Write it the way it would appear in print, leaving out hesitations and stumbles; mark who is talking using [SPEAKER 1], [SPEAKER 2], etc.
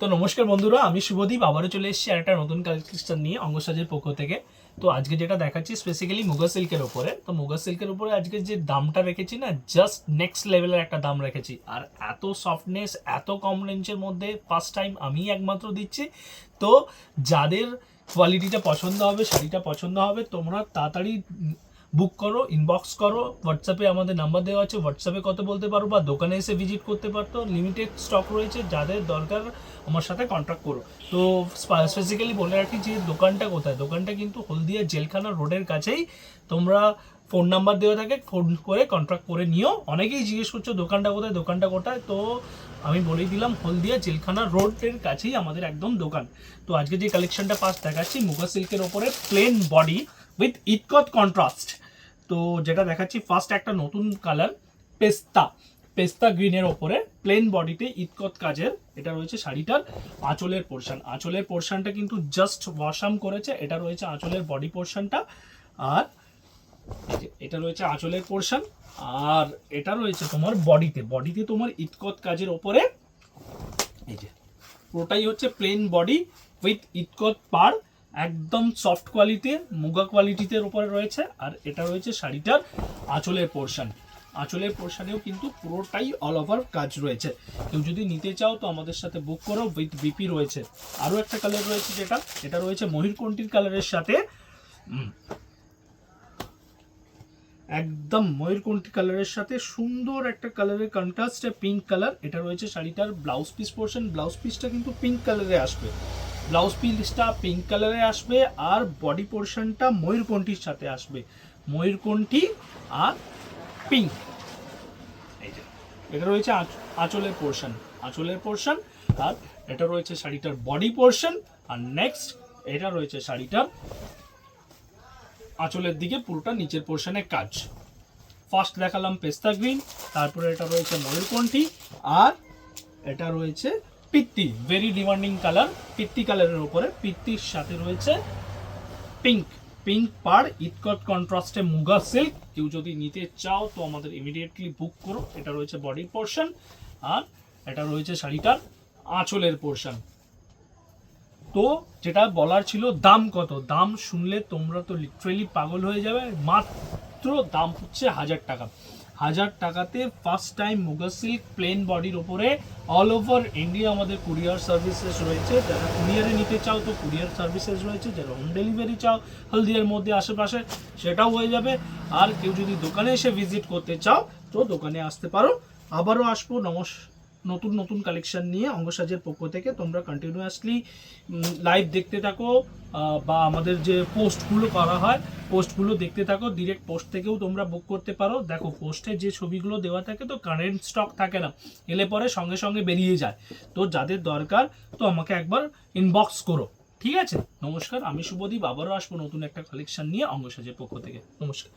[SPEAKER 1] তো নমস্কার বন্ধুরা, আমি শুভদীপ আবারও চলে এসেছি আর একটা নতুন কালেকশন নিয়ে অঙ্গসাজের পক্ষ থেকে। তো আজকে যেটা দেখাচ্ছি স্পেসিক্যালি মুগা সিল্কের উপরে। তো মুগা সিল্কের উপরে আজকে যে দামটা রেখেছি না, জাস্ট নেক্সট লেভেলের একটা দাম রেখেছি। আর এত সফটনেস, এত কম রেঞ্জের মধ্যে ফার্স্ট টাইম আমি একমাত্র দিচ্ছি। তো যাদের কোয়ালিটিটা পছন্দ হবে, শাড়িটা পছন্দ হবে, তোমরা তাড়াতাড়ি বুক করো, ইনবক্স করো। হোয়াটসঅ্যাপে আমাদের নাম্বার দেওয়া আছে, হোয়াটসঅ্যাপে কথা বলতে পারো বা দোকানে এসে ভিজিট করতে পারতো। লিমিটেড স্টক রয়েছে, যাদের দরকার আমার সাথে কন্ট্যাক্ট করো। তো স্পেসিক্যালি বলে রাখি যে দোকানটা কোথায়। দোকানটা কিন্তু হলদিয়া জেলখানা রোডের কাছেই। তোমরা ফোন নাম্বার দেওয়া থাকে, ফোন করে কন্ট্যাক্ট করে নিও। অনেকেই জিজ্ঞেস করছো দোকানটা কোথায়, দোকানটা কোথায়। তো আমি বলেই দিলাম, হলদিয়া জেলখানা রোডের কাছেই আমাদের একদম দোকান। তো আজকে যে কালেকশনটা ফার্স্ট দেখাচ্ছি মুগা সিল্কের ওপরে প্লেন বডি উইথ ইটকট কন্ট্রাস্ট। তো যেটা দেখাচ্ছি ফার্স্ট একটা নতুন কালার, পেস্তা পেস্তা গ্রিনের ওপরে প্লেন বডিতে ইটকট কাজের। এটা রয়েছে শাড়িটার আঁচলের পোর্শন। আঁচলের পোর্শনটা কিন্তু জাস্ট ওয়াশাম করেছে। এটা রয়েছে আঁচলের বডি পোর্শনটা। আর এটা রয়েছে আঁচলের পোর্শন। আর এটা রয়েছে তোমার বডিতে তোমার ইটকট কাজের ওপরে। এই যে পুরোটাই হচ্ছে প্লেন বডি উইথ ইটকট পার, একদম সফট কোয়ালিটির মুগা কোয়ালিটিতে উপরে রয়েছে। আর এটা রয়েছে শাড়িটার আঁচলের পোর্শন। আঁচলের পোর্শনেও কিন্তু পুরোটাই অল ওভার কাজ রয়েছে। কেউ যদি নিতে চাও তো আমাদের সাথে বুক করো। উইথ বিপি রয়েছে। আরও একটা কালার রয়েছে, এটা রয়েছে ময়ূরকণ্ঠীর কালারের সাথে, একদম ময়ূরকণ্ঠী কালারের সাথে সুন্দর একটা কালারের কন্ট্রাস্ট, পিঙ্ক কালার। এটা রয়েছে শাড়িটার ব্লাউজ পিস পোর্শন। ব্লাউজ পিসটা কিন্তু পিঙ্ক কালারে আসবে। ব্লাউজ পিসটা পিঙ্ক কালারে আসবে আর বডি পোর্শনটা ময়ূরকণ্ঠীর সাথে আসবে। ময়ূরকণ্ঠী আর পিঙ্ক। এই যে এটা রয়েছে আঁচলের পোর্শন। আর এটা রয়েছে শাড়িটার বডি পোর্শন। আর নেক্সট এটা রয়েছে শাড়িটার আঁচলের দিকে পুরোটা নিচের পোর্শনে কাজ। ফার্স্ট দেখালাম পেস্তা গ্রিন, তারপরে এটা রয়েছে ময়ূরকণ্ঠী, আর এটা রয়েছে পিত্তি, ভেরি ডিমান্ডিং কালার, পিত্তি কালারের উপরে পিত্তির সাথে রয়েছে পিঙ্ক পার ইটকট কন্ট্রাস্টে মুগা সিল্ক। কেউ যদি নিতে চাও তো আমাদের ইমিডিয়েটলি বুক করো। এটা রয়েছে বডি পোর্শন আর এটা রয়েছে শাড়িটার আঁচলের পোর্শন। তো যেটা বলার ছিল, দাম কত, দাম শুনলে তোমরা তো লিটারেলি পাগল হয়ে যাবে। মাত্র দাম হচ্ছে 1000 টাকা। 1000 টাকাতে first time muga silk plain বডির ওপরে অল ওভার ইন্ডিয়া আমাদের কুরিয়ার সার্ভিসেস রয়েছে। যারা কুরিয়ারে নিতে চাও তো কুরিয়ার সার্ভিসেস রয়েছে। যারা হোম ডেলিভারি চাও হলদিয়ার মধ্যে আশেপাশে সেটাও হয়ে যাবে। আর কেউ যদি দোকানে এসে ভিজিট করতে চাও তো দোকানে আসতে পারো। আবারও আসবো নতুন নতুন কালেকশন নিয়ে অঙ্গসাজের পক্ষ থেকে। তোমরা কন্টিনিউয়াসলি লাইভ দেখতে থাকো বা আমাদের যে পোস্টগুলো করা হয় পোস্টগুলো দেখতে থাকো। ডিরেক্ট পোস্ট থেকেও তোমরা বুক করতে পারো। দেখো পোস্টে যে ছবিগুলো দেওয়া থাকে তো কারেন্ট স্টক থাকে না, এলে পরে সঙ্গে সঙ্গে বেরিয়ে যায়। তো যাদের দরকার তো আমাকে একবার ইনবক্স করো, ঠিক আছে? নমস্কার, আমি শুভদীপ আবারও আসবো নতুন একটা কালেকশন নিয়ে অঙ্গসাজের পক্ষ থেকে। নমস্কার।